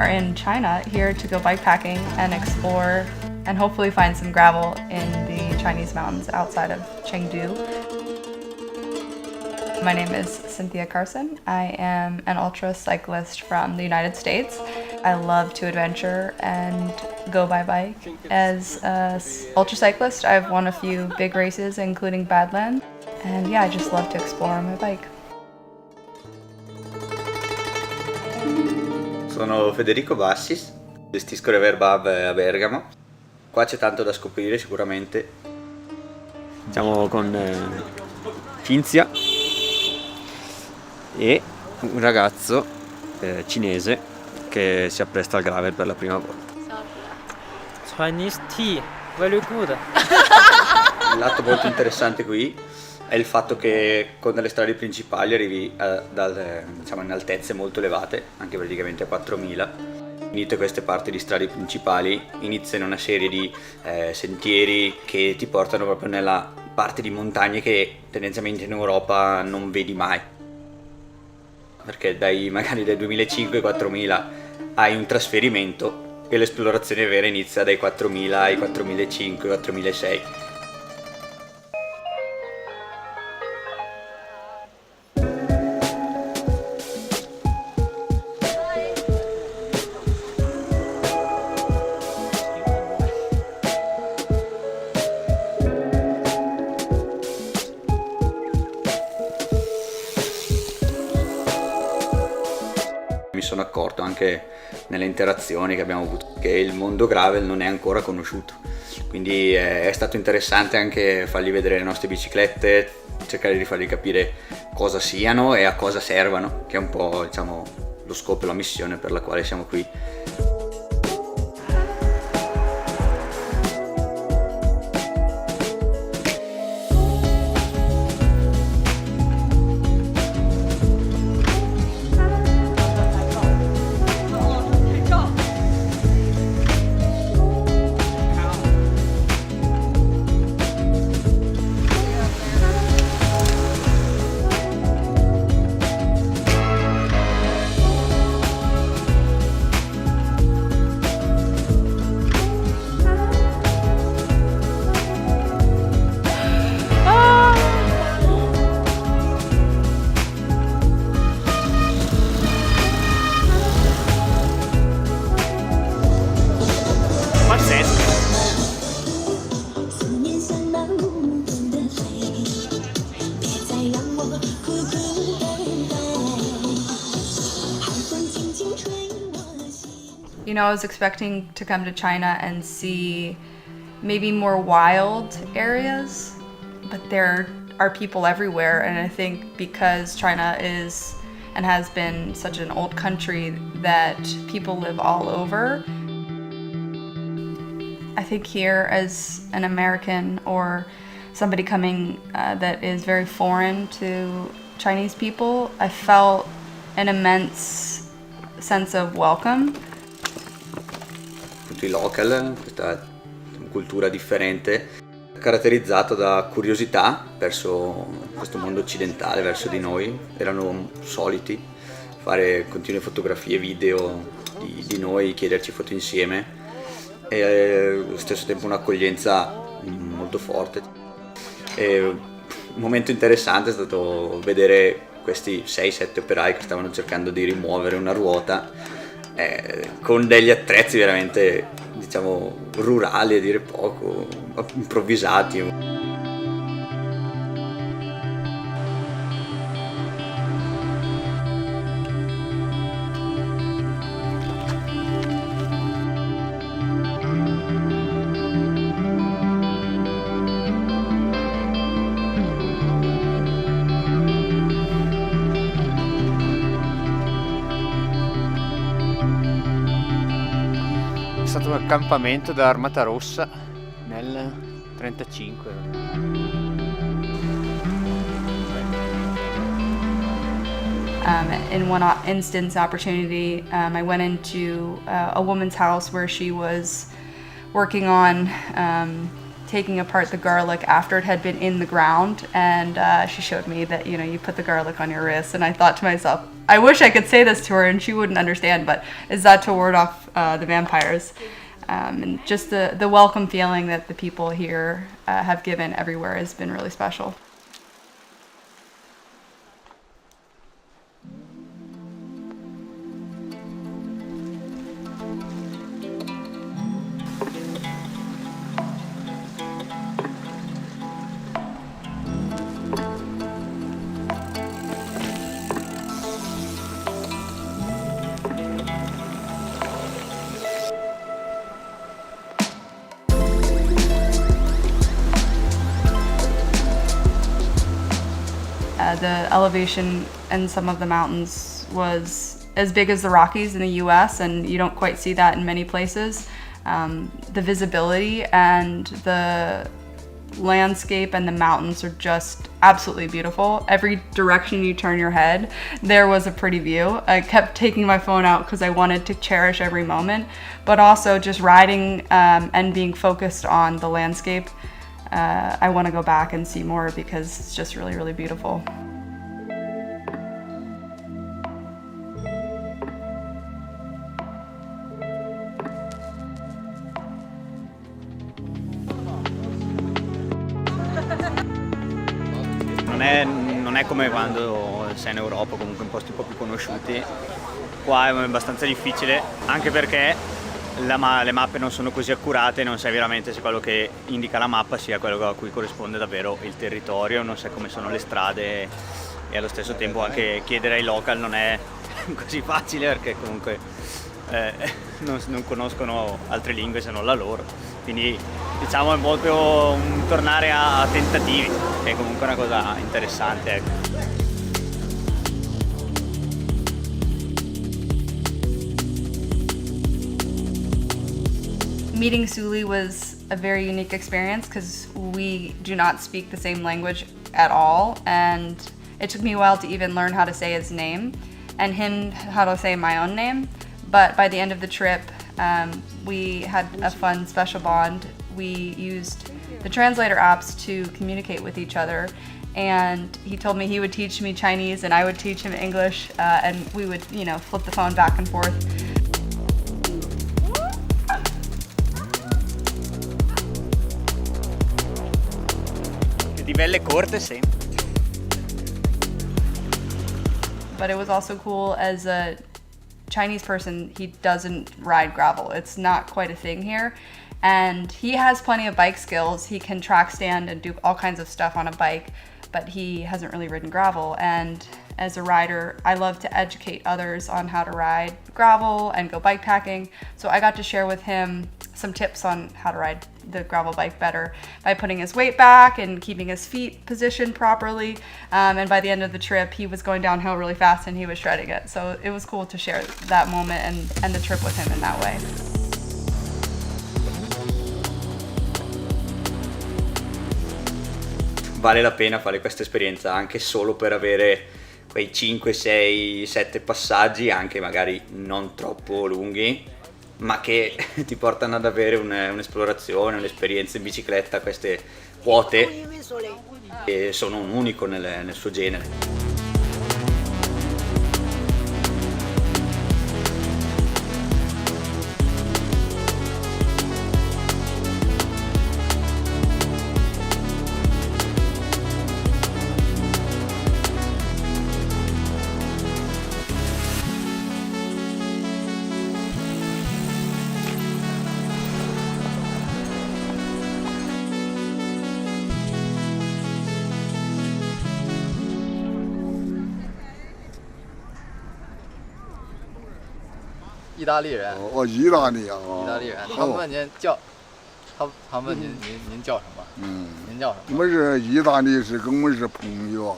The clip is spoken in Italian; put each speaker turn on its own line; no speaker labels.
are in China, here to go bikepacking and explore and hopefully find some gravel in the Chinese mountains outside of Chengdu. My name is Cynthia Carson. I am an ultra cyclist from the United States. I love to adventure and go by bike. As an ultra cyclist, I've won a few big races, including Badlands. And yeah, I just love to explore on my bike.
Sono Federico Bassis, gestisco Reverbab a Bergamo. Qua c'è tanto da scoprire sicuramente.
Siamo con Cinzia e un ragazzo cinese che si appresta al gravel per la prima volta.
Chinese tea, very good.
Il lato molto interessante qui è il fatto che con le strade principali arrivi in altezze molto elevate, anche praticamente a 4000. Finite queste parti di strade principali, iniziano una serie di sentieri che ti portano proprio nella parte di montagne che tendenzialmente in Europa non vedi mai. Perché magari dai 2005 ai 4000 hai un trasferimento e l'esplorazione vera inizia dai 4000 ai 4005, 4006. Mi sono accorto anche nelle interazioni che abbiamo avuto che il mondo gravel non è ancora conosciuto, quindi è stato interessante anche fargli vedere le nostre biciclette, cercare di fargli capire cosa siano e a cosa servano, che è un po', lo scopo e la missione per la quale siamo qui.
You know, I was expecting to come to China and see maybe more wild areas, but there are people everywhere, and I think because China is and has been such an old country that people live all over. I think here as an American or somebody coming that is very foreign to Chinese people, I felt an immense sense of welcome.
I local, questa cultura differente, caratterizzata da curiosità verso questo mondo occidentale, verso di noi. Erano soliti fare continue fotografie, video di noi, chiederci foto insieme e allo stesso tempo un'accoglienza molto forte. E un momento interessante è stato vedere questi 6-7 operai che stavano cercando di rimuovere una ruota con degli attrezzi veramente, rurali a dire poco, improvvisati.
È stato un accampamento dell'Armata Rossa nel 1935.
In one opportunity, I went into a woman's house where she was working on taking apart the garlic after it had been in the ground, and she showed me that you put the garlic on your wrist, and I thought to myself, I wish I could say this to her and she wouldn't understand, but is that to ward off the vampires? And just the welcome feeling that the people here have given everywhere has been really special. The elevation in some of the mountains was as big as the Rockies in the US, and you don't quite see that in many places. The visibility and the landscape and the mountains are just absolutely beautiful. Every direction you turn your head, there was a pretty view. I kept taking my phone out because I wanted to cherish every moment, but also just riding and being focused on the landscape. I want to go back and see more because it's just really, really beautiful.
Non è come quando sei in Europa o comunque in posti un po' più conosciuti. Qua è abbastanza difficile, anche perché le mappe non sono così accurate, non sai veramente se quello che indica la mappa sia quello a cui corrisponde davvero il territorio, non sai come sono le strade, e allo stesso tempo anche chiedere ai local non è così facile, perché comunque non conoscono altre lingue se non la loro. Quindi diciamo è proprio un tornare a tentativi, che è comunque una cosa interessante, ecco.
Meeting Suli was a very unique experience because we do not speak the same language at all, and it took me a while to even learn how to say his name and him how to say my own name. But by the end of the trip, we had a fun special bond. We used the translator apps to communicate with each other, and he told me he would teach me Chinese and I would teach him English, and we would, flip the phone back and forth.
Di belle corte sempre.
But it was also cool as a Chinese person, he doesn't ride gravel. It's not quite a thing here. And he has plenty of bike skills. He can track stand and do all kinds of stuff on a bike, but he hasn't really ridden gravel. And as a rider, I love to educate others on how to ride gravel and go bike packing. So I got to share with him some tips on how to ride the gravel bike better by putting his weight back and keeping his feet positioned properly. And by the end of the trip, he was going downhill really fast and he was shredding it. So it was cool to share that moment and the trip with him in that way.
Vale la pena fare questa esperienza anche solo per avere quei 5, 6, 7 passaggi, anche magari non troppo lunghi, ma che ti portano ad avere un'esplorazione, un'esperienza in bicicletta, queste quote che sono un unico nel suo genere.
意大利人，
意大利啊，
意大利人，他们问您叫，他问您叫什么？您叫什么？
我们是意大利，跟我们是朋友啊。